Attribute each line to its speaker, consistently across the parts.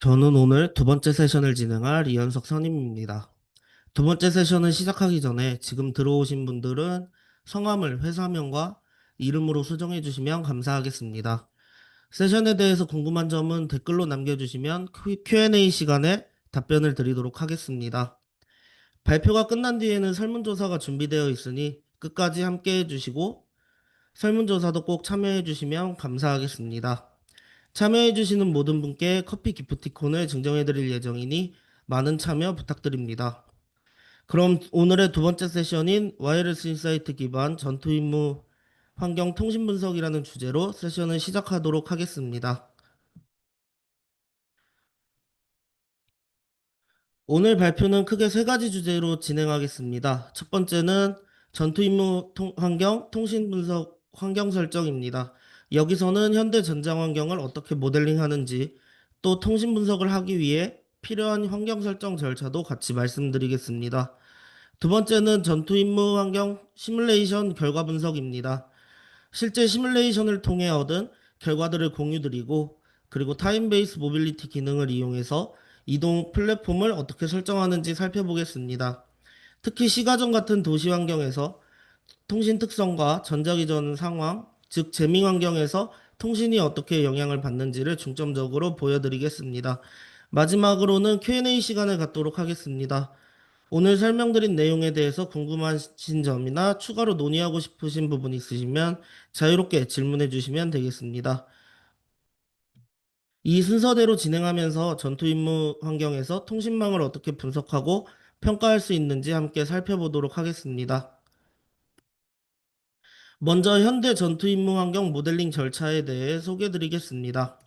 Speaker 1: 저는 오늘 두 번째 세션을 진행할 이현석 선임입니다. 두 번째 세션을 시작하기 전에 지금 들어오신 분들은 성함을 회사명과 이름으로 수정해 주시면 감사하겠습니다. 세션에 대해서 궁금한 점은 댓글로 남겨주시면 Q&A 시간에 답변을 드리도록 하겠습니다. 발표가 끝난 뒤에는 설문조사가 준비되어 있으니 끝까지 함께 해주시고 설문조사도 꼭 참여해 주시면 감사하겠습니다. 참여해주시는 모든 분께 커피 기프티콘을 증정해드릴 예정이니 많은 참여 부탁드립니다. 그럼 오늘의 두 번째 세션인 와이어리스 인사이트 기반 전투 임무 환경 통신 분석이라는 주제로 세션을 시작하도록 하겠습니다. 오늘 발표는 크게 세 가지 주제로 진행하겠습니다. 첫 번째는 전투 임무 환경 통신 분석 환경 설정입니다. 여기서는 현대 전장 환경을 어떻게 모델링하는지 또 통신 분석을 하기 위해 필요한 환경 설정 절차도 같이 말씀드리겠습니다. 두 번째는 전투 임무 환경 시뮬레이션 결과 분석입니다. 실제 시뮬레이션을 통해 얻은 결과들을 공유드리고 그리고 타임 베이스 모빌리티 기능을 이용해서 이동 플랫폼을 어떻게 설정하는지 살펴보겠습니다. 특히 시가전 같은 도시 환경에서 통신 특성과 전자기전 상황, 즉 재밍 환경에서 통신이 어떻게 영향을 받는지를 중점적으로 보여드리겠습니다. 마지막으로는 Q&A 시간을 갖도록 하겠습니다. 오늘 설명드린 내용에 대해서 궁금하신 점이나 추가로 논의하고 싶으신 부분 있으시면 자유롭게 질문해 주시면 되겠습니다. 이 순서대로 진행하면서 전투 임무 환경에서 통신망을 어떻게 분석하고 평가할 수 있는지 함께 살펴보도록 하겠습니다. 먼저 현대 전투 임무 환경 모델링 절차에 대해 소개해 드리겠습니다.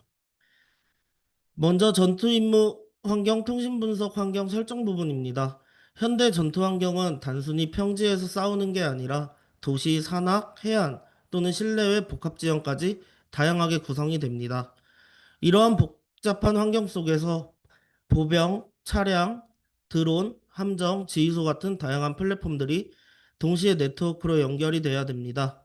Speaker 1: 먼저 전투 임무 환경 통신 분석 환경 설정 부분입니다. 현대 전투 환경은 단순히 평지에서 싸우는 게 아니라 도시, 산악, 해안 또는 실내외 복합 지형까지 다양하게 구성이 됩니다. 이러한 복잡한 환경 속에서 보병, 차량, 드론, 함정, 지휘소 같은 다양한 플랫폼들이 동시에 네트워크로 연결이 돼야 됩니다.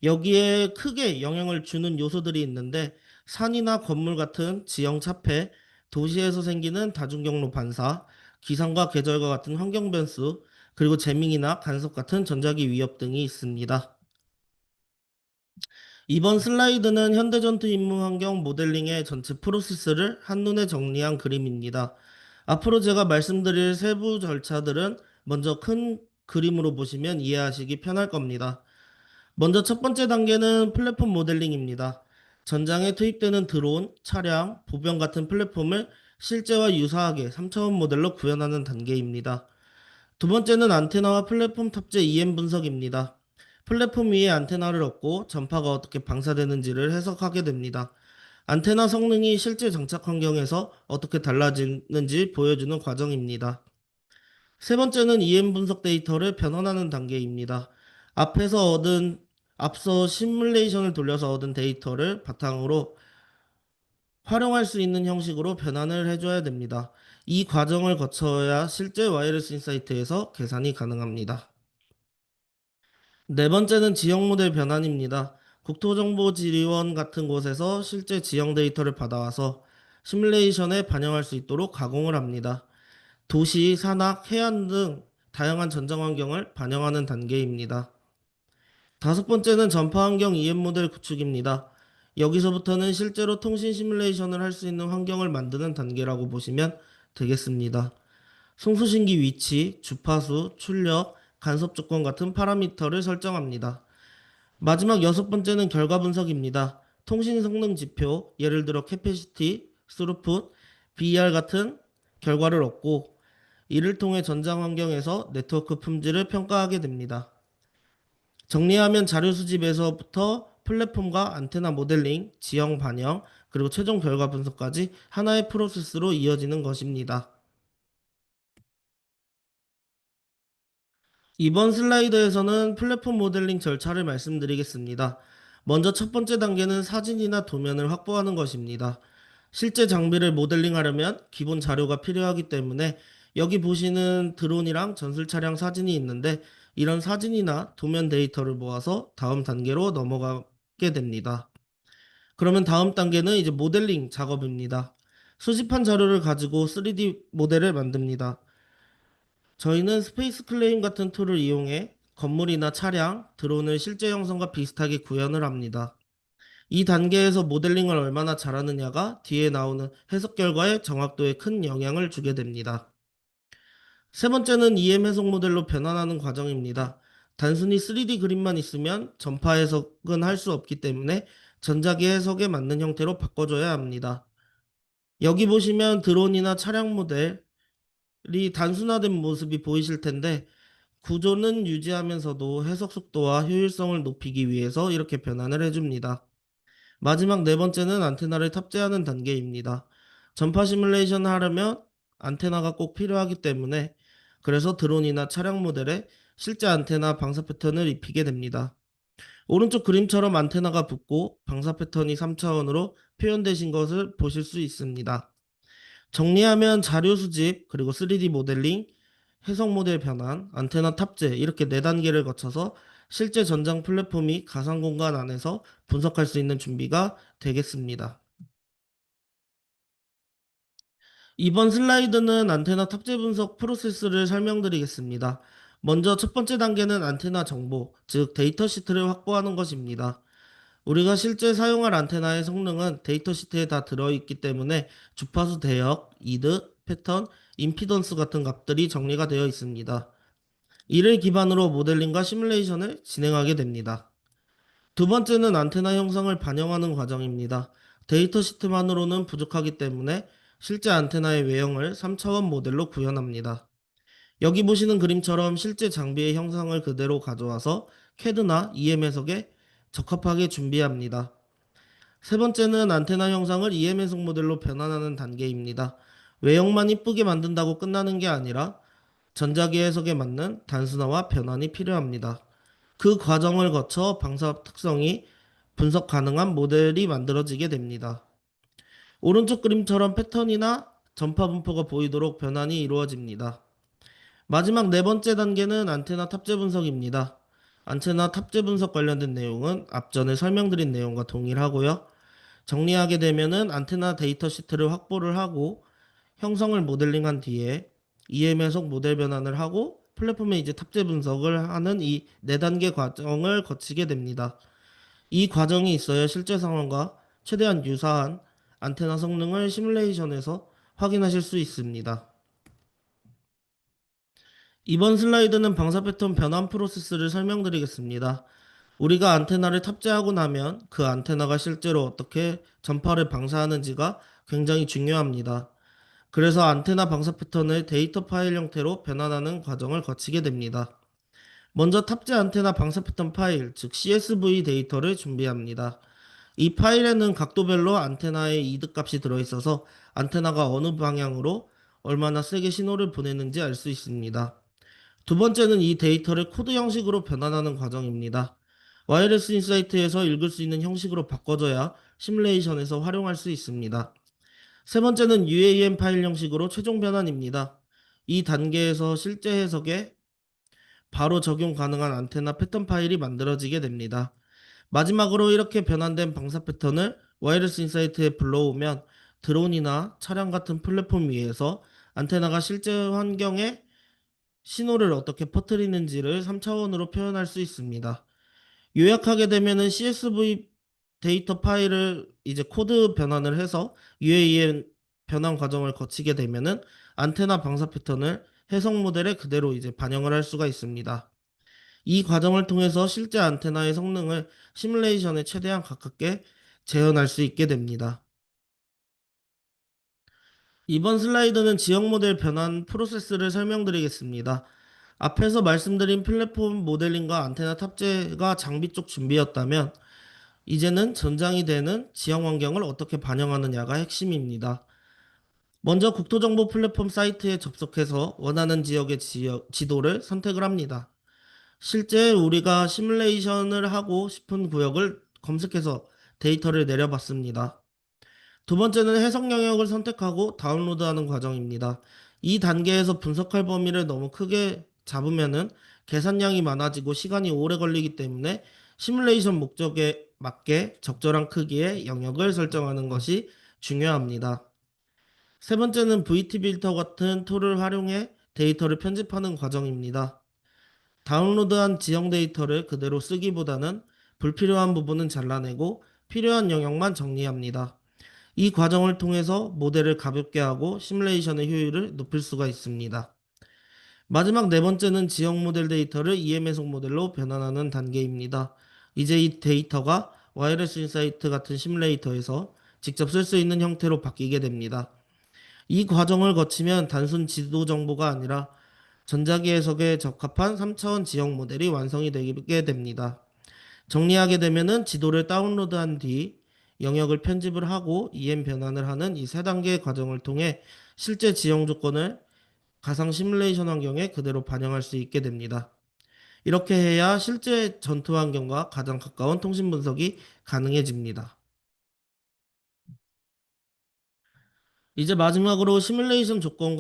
Speaker 1: 여기에 크게 영향을 주는 요소들이 있는데 산이나 건물 같은 지형 차폐, 도시에서 생기는 다중경로 반사, 기상과 계절과 같은 환경 변수, 그리고 재밍이나 간섭 같은 전자기 위협 등이 있습니다. 이번 슬라이드는 현대전투 임무 환경 모델링의 전체 프로세스를 한눈에 정리한 그림입니다. 앞으로 제가 말씀드릴 세부 절차들은 먼저 큰 그림으로 보시면 이해하시기 편할 겁니다. 먼저 첫 번째 단계는 플랫폼 모델링입니다. 전장에 투입되는 드론, 차량, 보병 같은 플랫폼을 실제와 유사하게 3차원 모델로 구현하는 단계입니다. 두 번째는 안테나와 플랫폼 탑재 EM 분석입니다. 플랫폼 위에 안테나를 얻고 전파가 어떻게 방사되는지를 해석하게 됩니다. 안테나 성능이 실제 장착 환경에서 어떻게 달라지는지 보여주는 과정입니다. 세 번째는 EM 분석 데이터를 변환하는 단계입니다. 앞에서 얻은 앞서 시뮬레이션을 돌려서 얻은 데이터를 바탕으로 활용할 수 있는 형식으로 변환을 해줘야 됩니다. 이 과정을 거쳐야 실제 와이어리스 인사이트에서 계산이 가능합니다. 네 번째는 지형 모델 변환입니다. 국토정보지원 같은 곳에서 실제 지형 데이터를 받아와서 시뮬레이션에 반영할 수 있도록 가공을 합니다. 도시, 산악, 해안 등 다양한 전장 환경을 반영하는 단계입니다. 다섯 번째는 전파 환경 EM 모델 구축입니다. 여기서부터는 실제로 통신 시뮬레이션을 할 수 있는 환경을 만드는 단계라고 보시면 되겠습니다. 송수신기 위치, 주파수, 출력, 간섭 조건 같은 파라미터를 설정합니다. 마지막 여섯 번째는 결과 분석입니다. 통신 성능 지표, 예를 들어 캐패시티, 스루풋, BER 같은 결과를 얻고 이를 통해 전장 환경에서 네트워크 품질을 평가하게 됩니다. 정리하면 자료 수집에서부터 플랫폼과 안테나 모델링, 지형 반영, 그리고 최종 결과 분석까지 하나의 프로세스로 이어지는 것입니다. 이번 슬라이드에서는 플랫폼 모델링 절차를 말씀드리겠습니다. 먼저 첫 번째 단계는 사진이나 도면을 확보하는 것입니다. 실제 장비를 모델링하려면 기본 자료가 필요하기 때문에 여기 보시는 드론이랑 전술 차량 사진이 있는데 이런 사진이나 도면 데이터를 모아서 다음 단계로 넘어가게 됩니다. 그러면 다음 단계는 이제 모델링 작업입니다. 수집한 자료를 가지고 3D 모델을 만듭니다. 저희는 스페이스 클레임 같은 툴을 이용해 건물이나 차량, 드론을 실제 형상과 비슷하게 구현을 합니다. 이 단계에서 모델링을 얼마나 잘하느냐가 뒤에 나오는 해석 결과의 정확도에 큰 영향을 주게 됩니다. 세 번째는 EM 해석 모델로 변환하는 과정입니다. 단순히 3D 그림만 있으면 전파 해석은 할 수 없기 때문에 전자기 해석에 맞는 형태로 바꿔줘야 합니다. 여기 보시면 드론이나 차량 모델이 단순화된 모습이 보이실 텐데 구조는 유지하면서도 해석 속도와 효율성을 높이기 위해서 이렇게 변환을 해줍니다. 마지막 네 번째는 안테나를 탑재하는 단계입니다. 전파 시뮬레이션을 하려면 안테나가 꼭 필요하기 때문에 그래서 드론이나 차량 모델에 실제 안테나 방사 패턴을 입히게 됩니다. 오른쪽 그림처럼 안테나가 붙고 방사 패턴이 3차원으로 표현되신 것을 보실 수 있습니다. 정리하면 자료 수집, 그리고 3D 모델링, 해석 모델 변환, 안테나 탑재 이렇게 네 단계를 거쳐서 실제 전장 플랫폼이 가상 공간 안에서 분석할 수 있는 준비가 되겠습니다. 이번 슬라이드는 안테나 탑재 분석 프로세스를 설명드리겠습니다. 먼저 첫 번째 단계는 안테나 정보, 즉 데이터 시트를 확보하는 것입니다. 우리가 실제 사용할 안테나의 성능은 데이터 시트에 다 들어있기 때문에 주파수 대역, 이득, 패턴, 임피던스 같은 값들이 정리가 되어 있습니다. 이를 기반으로 모델링과 시뮬레이션을 진행하게 됩니다. 두 번째는 안테나 형상을 반영하는 과정입니다. 데이터 시트만으로는 부족하기 때문에 실제 안테나의 외형을 3차원 모델로 구현합니다. 여기 보시는 그림처럼 실제 장비의 형상을 그대로 가져와서 CAD나 EM 해석에 적합하게 준비합니다. 세 번째는 안테나 형상을 EM 해석 모델로 변환하는 단계입니다. 외형만 이쁘게 만든다고 끝나는 게 아니라 전자기 해석에 맞는 단순화와 변환이 필요합니다. 그 과정을 거쳐 방사 특성이 분석 가능한 모델이 만들어지게 됩니다. 오른쪽 그림처럼 패턴이나 전파 분포가 보이도록 변환이 이루어집니다. 마지막 네 번째 단계는 안테나 탑재 분석입니다. 안테나 탑재 분석 관련된 내용은 앞전에 설명드린 내용과 동일하고요. 정리하게 되면은 안테나 데이터 시트를 확보를 하고 형성을 모델링한 뒤에 EM 해석 모델 변환을 하고 플랫폼에 이제 탑재 분석을 하는 이 네 단계 과정을 거치게 됩니다. 이 과정이 있어야 실제 상황과 최대한 유사한 안테나 성능을 시뮬레이션에서 확인하실 수 있습니다. 이번 슬라이드는 방사 패턴 변환 프로세스를 설명드리겠습니다. 우리가 안테나를 탑재하고 나면 그 안테나가 실제로 어떻게 전파를 방사하는지가 굉장히 중요합니다. 그래서 안테나 방사 패턴을 데이터 파일 형태로 변환하는 과정을 거치게 됩니다. 먼저 탑재 안테나 방사 패턴 파일, 즉 CSV 데이터를 준비합니다. 이 파일에는 각도별로 안테나의 이득값이 들어있어서 안테나가 어느 방향으로 얼마나 세게 신호를 보내는지 알 수 있습니다. 두 번째는 이 데이터를 코드 형식으로 변환하는 과정입니다. 와이어레스 인사이트에서 읽을 수 있는 형식으로 바꿔줘야 시뮬레이션에서 활용할 수 있습니다. 세 번째는 UAM 파일 형식으로 최종 변환입니다. 이 단계에서 실제 해석에 바로 적용 가능한 안테나 패턴 파일이 만들어지게 됩니다. 마지막으로 이렇게 변환된 방사 패턴을 와이어레스 인사이트에 불러오면 드론이나 차량 같은 플랫폼 위에서 안테나가 실제 환경에 신호를 어떻게 퍼뜨리는지를 3차원으로 표현할 수 있습니다. 요약하게 되면은 CSV 데이터 파일을 이제 코드 변환을 해서 UAM 변환 과정을 거치게 되면은 안테나 방사 패턴을 해석 모델에 그대로 이제 반영을 할 수가 있습니다. 이 과정을 통해서 실제 안테나의 성능을 시뮬레이션에 최대한 가깝게 재현할 수 있게 됩니다. 이번 슬라이드는 지역 모델 변환 프로세스를 설명드리겠습니다. 앞에서 말씀드린 플랫폼 모델링과 안테나 탑재가 장비 쪽 준비였다면 이제는 전장이 되는 지형 환경을 어떻게 반영하느냐가 핵심입니다. 먼저 국토정보 플랫폼 사이트에 접속해서 원하는 지역의 지도를 선택을 합니다. 실제 우리가 시뮬레이션을 하고 싶은 구역을 검색해서 데이터를 내려봤습니다. 두 번째는 해석 영역을 선택하고 다운로드하는 과정입니다. 이 단계에서 분석할 범위를 너무 크게 잡으면은 계산량이 많아지고 시간이 오래 걸리기 때문에 시뮬레이션 목적에 맞게 적절한 크기의 영역을 설정하는 것이 중요합니다. 세 번째는 VT 빌터 같은 툴을 활용해 데이터를 편집하는 과정입니다. 다운로드한 지형 데이터를 그대로 쓰기보다는 불필요한 부분은 잘라내고 필요한 영역만 정리합니다. 이 과정을 통해서 모델을 가볍게 하고 시뮬레이션의 효율을 높일 수가 있습니다. 마지막 네 번째는 지형 모델 데이터를 EM 해석 모델로 변환하는 단계입니다. 이제 이 데이터가 와이어리스 인사이트 같은 시뮬레이터에서 직접 쓸 수 있는 형태로 바뀌게 됩니다. 이 과정을 거치면 단순 지도 정보가 아니라 전자기 해석에 적합한 3차원 지형 모델이 완성이 되게 됩니다. 정리하게 되면은 지도를 다운로드한 뒤 영역을 편집을 하고 EM 변환을 하는 이 세 단계의 과정을 통해 실제 지형 조건을 가상 시뮬레이션 환경에 그대로 반영할 수 있게 됩니다. 이렇게 해야 실제 전투 환경과 가장 가까운 통신 분석이 가능해집니다. 이제 마지막으로 시뮬레이션 조건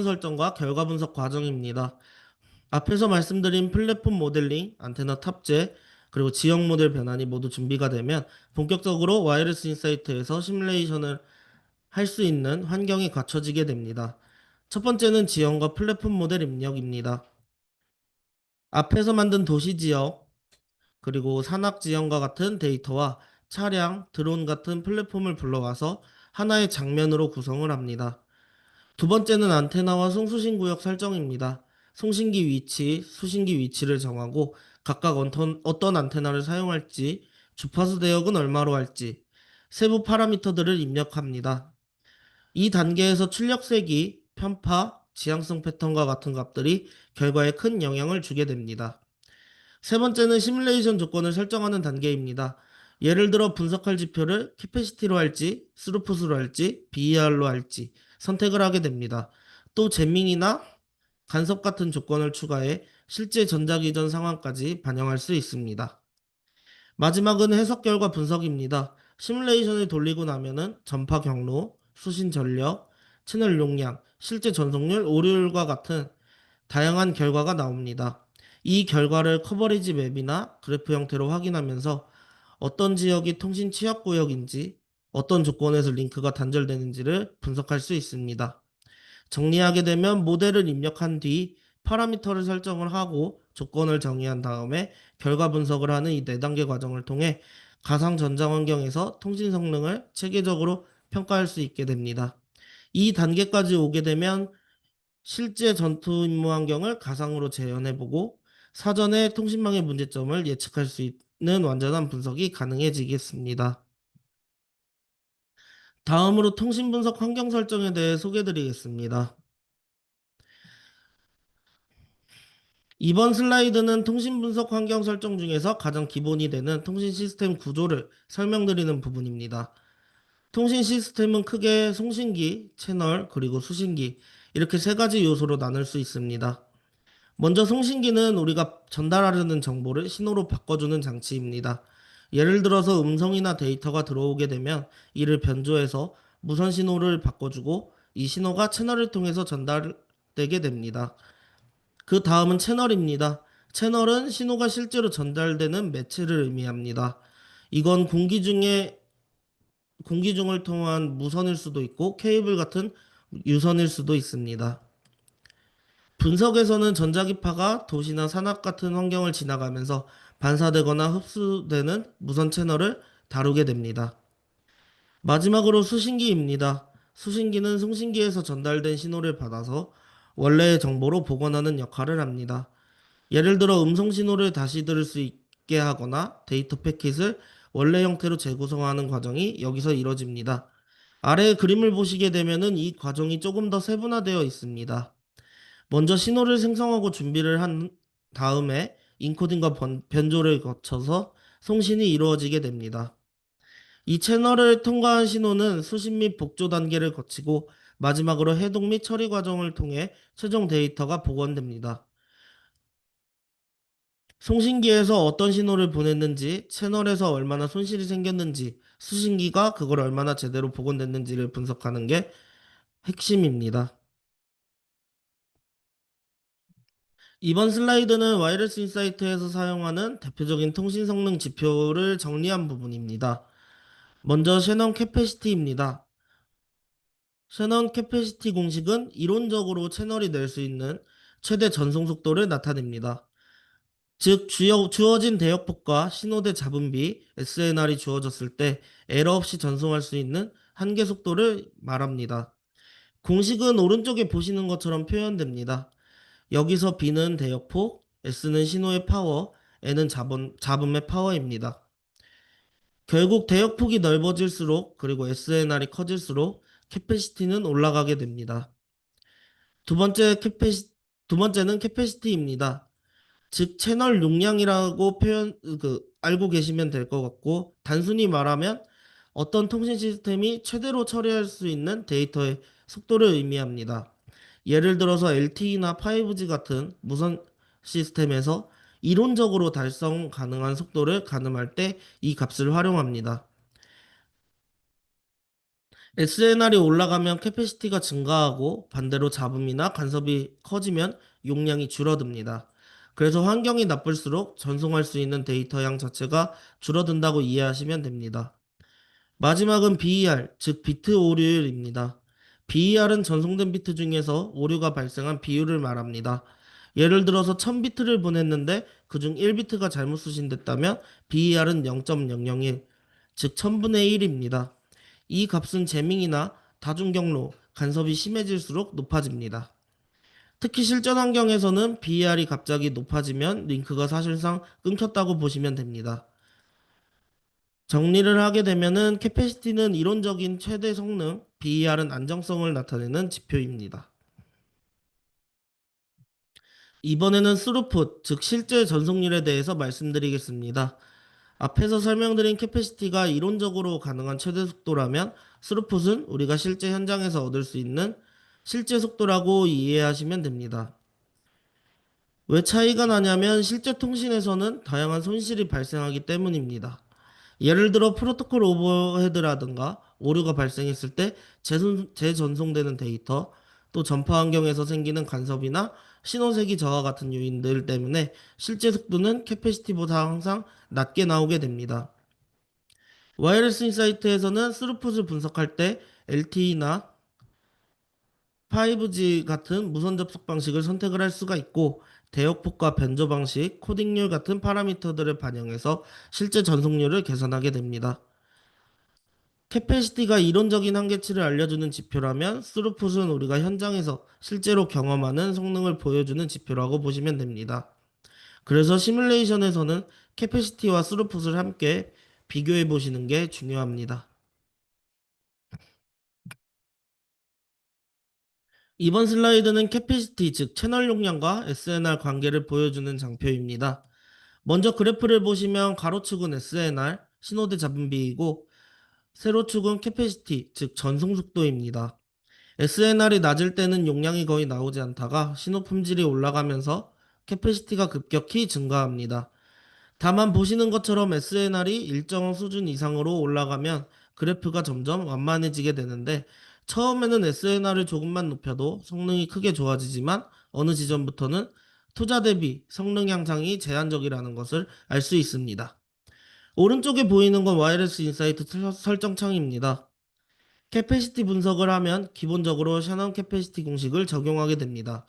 Speaker 1: 설정과 결과 분석 과정입니다. 앞에서 말씀드린 플랫폼 모델링, 안테나 탑재, 그리고 지형 모델 변환이 모두 준비가 되면 본격적으로 와이어리스 인사이트에서 시뮬레이션을 할 수 있는 환경이 갖춰지게 됩니다. 첫 번째는 지형과 플랫폼 모델 입력입니다. 앞에서 만든 도시 지역, 그리고 산악 지형과 같은 데이터와 차량, 드론 같은 플랫폼을 불러와서 하나의 장면으로 구성을 합니다. 두 번째는 안테나와 송수신 구역 설정입니다. 송신기 위치, 수신기 위치를 정하고 각각 어떤 안테나를 사용할지, 주파수 대역은 얼마로 할지, 세부 파라미터들을 입력합니다. 이 단계에서 출력 세기, 편파, 지향성 패턴과 같은 값들이 결과에 큰 영향을 주게 됩니다. 세 번째는 시뮬레이션 조건을 설정하는 단계입니다. 예를 들어 분석할 지표를 캐패시티로 할지, 스루풋으로 할지, BER로 할지 선택을 하게 됩니다. 또 재밍이나 간섭 같은 조건을 추가해 실제 전자기전 상황까지 반영할 수 있습니다. 마지막은 해석 결과 분석입니다. 시뮬레이션을 돌리고 나면은 전파 경로, 수신 전력, 채널 용량, 실제 전송률, 오류율과 같은 다양한 결과가 나옵니다. 이 결과를 커버리지 맵이나 그래프 형태로 확인하면서 어떤 지역이 통신 취약 구역인지, 어떤 조건에서 링크가 단절되는지를 분석할 수 있습니다. 정리하게 되면 모델을 입력한 뒤 파라미터를 설정을 하고 조건을 정의한 다음에 결과 분석을 하는 이 네 단계 과정을 통해 가상 전장 환경에서 통신 성능을 체계적으로 평가할 수 있게 됩니다. 이 단계까지 오게 되면 실제 전투 임무 환경을 가상으로 재현해보고 사전에 통신망의 문제점을 예측할 수 있는 완전한 분석이 가능해지겠습니다. 다음으로 통신 분석 환경 설정에 대해 소개드리겠습니다. 이번 슬라이드는 통신 분석 환경 설정 중에서 가장 기본이 되는 통신 시스템 구조를 설명드리는 부분입니다. 통신 시스템은 크게 송신기, 채널, 그리고 수신기 이렇게 세 가지 요소로 나눌 수 있습니다. 먼저 송신기는 우리가 전달하려는 정보를 신호로 바꿔주는 장치입니다. 예를 들어서 음성이나 데이터가 들어오게 되면 이를 변조해서 무선 신호를 바꿔주고 이 신호가 채널을 통해서 전달되게 됩니다. 그 다음은 채널입니다. 채널은 신호가 실제로 전달되는 매체를 의미합니다. 이건 공기 중을 통한 무선일 수도 있고 케이블 같은 유선일 수도 있습니다. 분석에서는 전자기파가 도시나 산악 같은 환경을 지나가면서 반사되거나 흡수되는 무선 채널을 다루게 됩니다. 마지막으로 수신기입니다. 수신기는 송신기에서 전달된 신호를 받아서 원래의 정보로 복원하는 역할을 합니다. 예를 들어 음성 신호를 다시 들을 수 있게 하거나 데이터 패킷을 원래 형태로 재구성하는 과정이 여기서 이뤄집니다. 아래의 그림을 보시게 되면은 이 과정이 조금 더 세분화되어 있습니다. 먼저 신호를 생성하고 준비를 한 다음에 인코딩과 변조를 거쳐서 송신이 이루어지게 됩니다. 이 채널을 통과한 신호는 수신 및 복조 단계를 거치고 마지막으로 해독 및 처리 과정을 통해 최종 데이터가 복원됩니다. 송신기에서 어떤 신호를 보냈는지, 채널에서 얼마나 손실이 생겼는지, 수신기가 그걸 얼마나 제대로 복원됐는지를 분석하는 게 핵심입니다. 이번 슬라이드는 와이어리스 인사이트에서 사용하는 대표적인 통신 성능 지표를 정리한 부분입니다. 먼저 셔넌 캐패시티입니다. 셔넌 캐패시티 공식은 이론적으로 채널이 낼 수 있는 최대 전송 속도를 나타냅니다. 즉, 주어진 대역폭과 신호대 잡음비 SNR이 주어졌을 때 에러 없이 전송할 수 있는 한계 속도를 말합니다. 공식은 오른쪽에 보시는 것처럼 표현됩니다. 여기서 B는 대역폭, S는 신호의 파워, N은 잡음의 파워입니다. 결국 대역폭이 넓어질수록 그리고 SNR이 커질수록 캐패시티는 올라가게 됩니다. 두 번째 캐패시, 두 번째는 캐패시티입니다. 즉 채널 용량이라고 알고 계시면 될 것 같고, 단순히 말하면 어떤 통신 시스템이 최대로 처리할 수 있는 데이터의 속도를 의미합니다. 예를 들어서 LTE나 5G 같은 무선 시스템에서 이론적으로 달성 가능한 속도를 가늠할 때 이 값을 활용합니다. SNR이 올라가면 캐패시티가 증가하고, 반대로 잡음이나 간섭이 커지면 용량이 줄어듭니다. 그래서 환경이 나쁠수록 전송할 수 있는 데이터 양 자체가 줄어든다고 이해하시면 됩니다. 마지막은 BER, 즉 비트 오류율입니다. BER은 전송된 비트 중에서 오류가 발생한 비율을 말합니다. 예를 들어서 1000비트를 보냈는데 그중 1비트가 잘못 수신됐다면 BER은 0.001, 즉 1000분의 1입니다. 이 값은 재밍이나 다중경로, 간섭이 심해질수록 높아집니다. 특히 실전 환경에서는 BER이 갑자기 높아지면 링크가 사실상 끊겼다고 보시면 됩니다. 정리를 하게 되면은 캐패시티는 이론적인 최대 성능, BER은 안정성을 나타내는 지표입니다. 이번에는 스루풋, 즉 실제 전송률에 대해서 말씀드리겠습니다. 앞에서 설명드린 캐패시티가 이론적으로 가능한 최대 속도라면 스루풋은 우리가 실제 현장에서 얻을 수 있는 실제 속도라고 이해하시면 됩니다. 왜 차이가 나냐면 실제 통신에서는 다양한 손실이 발생하기 때문입니다. 예를 들어 프로토콜 오버헤드라든가 오류가 발생했을 때 재전송되는 데이터, 또 전파 환경에서 생기는 간섭이나 신호세기 저하 같은 요인들 때문에 실제 속도는 캐패시티보다 항상 낮게 나오게 됩니다. 와이어리스 인사이트에서는 스루풋을 분석할 때 LTE나 5G 같은 무선 접속 방식을 선택을 할 수가 있고, 대역폭과 변조 방식, 코딩률 같은 파라미터들을 반영해서 실제 전송률을 계산하게 됩니다. 캐패시티가 이론적인 한계치를 알려주는 지표라면 스루풋은 우리가 현장에서 실제로 경험하는 성능을 보여주는 지표라고 보시면 됩니다. 그래서 시뮬레이션에서는 캐패시티와 스루풋을 함께 비교해 보시는 게 중요합니다. 이번 슬라이드는 캐패시티, 즉 채널 용량과 SNR 관계를 보여주는 장표입니다. 먼저 그래프를 보시면 가로축은 SNR, 신호대 잡음비이고, 세로축은 캐패시티, 즉 전송 속도입니다. SNR이 낮을 때는 용량이 거의 나오지 않다가 신호 품질이 올라가면서 캐패시티가 급격히 증가합니다. 다만 보시는 것처럼 SNR이 일정 수준 이상으로 올라가면 그래프가 점점 완만해지게 되는데, 처음에는 SNR을 조금만 높여도 성능이 크게 좋아지지만 어느 지점부터는 투자 대비 성능 향상이 제한적이라는 것을 알 수 있습니다. 오른쪽에 보이는 건 와이어리스 인사이트 설정 창입니다. 캐패시티 분석을 하면 기본적으로 샤넌 캐패시티 공식을 적용하게 됩니다.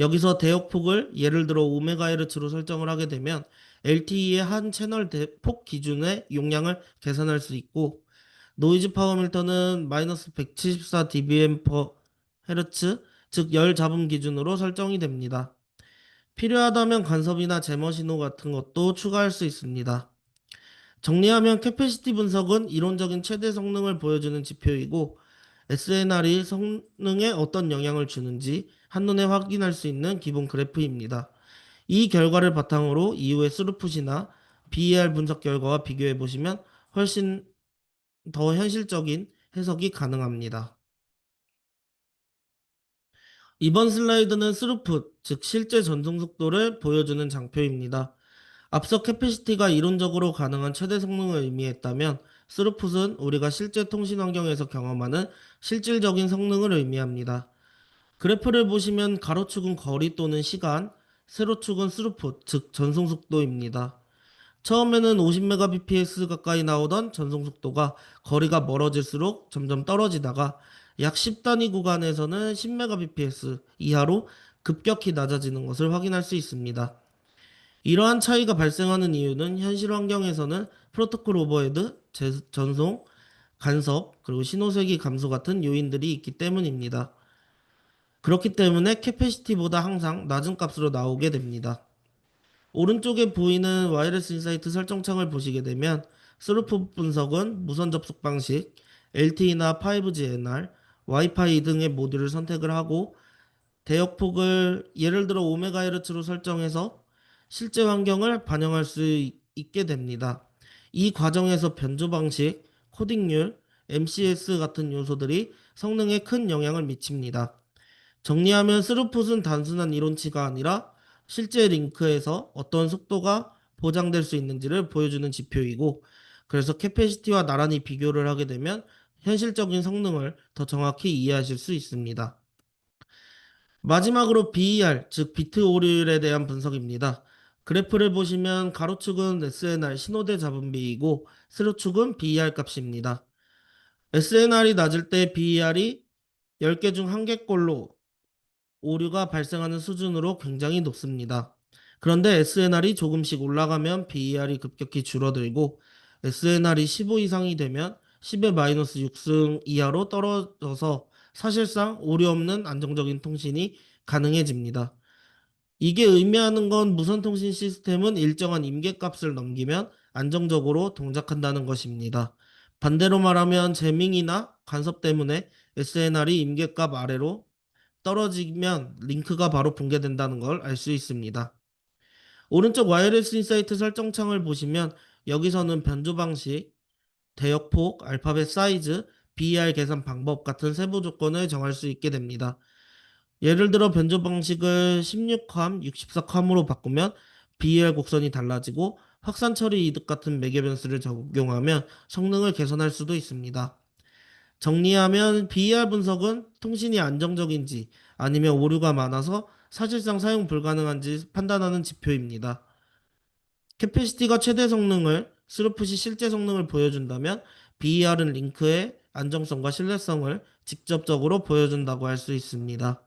Speaker 1: 여기서 대역폭을 예를 들어 오메가헤르츠로 설정을 하게 되면 LTE의 한 채널 대폭 기준의 용량을 계산할 수 있고, 노이즈 파워밀터는 마이너스 174 dBm per 헤르츠, 즉 열 잡음 기준으로 설정이 됩니다. 필요하다면 간섭이나 제머 신호 같은 것도 추가할 수 있습니다. 정리하면 캐패시티 분석은 이론적인 최대 성능을 보여주는 지표이고, SNR이 성능에 어떤 영향을 주는지 한눈에 확인할 수 있는 기본 그래프입니다. 이 결과를 바탕으로 이후의 스루풋이나 BER 분석 결과와 비교해 보시면 훨씬 더 현실적인 해석이 가능합니다. 이번 슬라이드는 스루풋, 즉 실제 전송 속도를 보여주는 장표입니다. 앞서 캐패시티가 이론적으로 가능한 최대 성능을 의미했다면 스루풋은 우리가 실제 통신 환경에서 경험하는 실질적인 성능을 의미합니다. 그래프를 보시면 가로축은 거리 또는 시간, 세로축은 스루풋, 즉 전송 속도입니다. 처음에는 50mbps 가까이 나오던 전송 속도가 거리가 멀어질수록 점점 떨어지다가 약 10단위 구간에서는 10mbps 이하로 급격히 낮아지는 것을 확인할 수 있습니다. 이러한 차이가 발생하는 이유는 현실 환경에서는 프로토콜 오버헤드, 전송, 간섭, 그리고 신호세기 감소 같은 요인들이 있기 때문입니다. 그렇기 때문에 캐패시티보다 항상 낮은 값으로 나오게 됩니다. 오른쪽에 보이는 와이어리스 인사이트 설정창을 보시게 되면 스루프 분석은 무선 접속 방식, LTE나 5G NR, 와이파이 등의 모듈을 선택을 하고 대역폭을 예를 들어 5MHz로 설정해서 실제 환경을 반영할 수 있게 됩니다. 이 과정에서 변조 방식, 코딩률, MCS 같은 요소들이 성능에 큰 영향을 미칩니다. 정리하면 스루풋은 단순한 이론치가 아니라 실제 링크에서 어떤 속도가 보장될 수 있는지를 보여주는 지표이고, 그래서 캐패시티와 나란히 비교를 하게 되면 현실적인 성능을 더 정확히 이해하실 수 있습니다. 마지막으로 BER, 즉 비트 오류에 대한 분석입니다. 그래프를 보시면 가로축은 SNR 신호대 잡음비이고 세로축은 BER 값입니다. SNR이 낮을 때 BER이 10개 중 1개꼴로 오류가 발생하는 수준으로 굉장히 높습니다. 그런데 SNR이 조금씩 올라가면 BER이 급격히 줄어들고 SNR이 15 이상이 되면 10의 마이너스 6승 이하로 떨어져서 사실상 오류 없는 안정적인 통신이 가능해집니다. 이게 의미하는 건 무선통신 시스템은 일정한 임계값을 넘기면 안정적으로 동작한다는 것입니다. 반대로 말하면 재밍이나 간섭 때문에 SNR이 임계값 아래로 떨어지면 링크가 바로 붕괴된다는 걸 알 수 있습니다. 오른쪽 와이어리스 인사이트 설정창을 보시면 여기서는 변조 방식, 대역폭, 알파벳 사이즈, BER 계산 방법 같은 세부 조건을 정할 수 있게 됩니다. 예를 들어 변조 방식을 16컴, 64컴으로 바꾸면 BER 곡선이 달라지고 확산 처리 이득 같은 매개 변수를 적용하면 성능을 개선할 수도 있습니다. 정리하면 BER 분석은 통신이 안정적인지 아니면 오류가 많아서 사실상 사용 불가능한지 판단하는 지표입니다. 캐패시티가 최대 성능을, 스루풋이 실제 성능을 보여준다면 BER은 링크의 안정성과 신뢰성을 직접적으로 보여준다고 할 수 있습니다.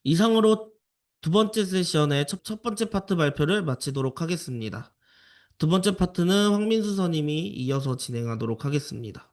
Speaker 1: 이상으로 두 번째 세션의 첫 번째 파트 발표를 마치도록 하겠습니다. 두 번째 파트는 황민수 선임이 이어서 진행하도록 하겠습니다.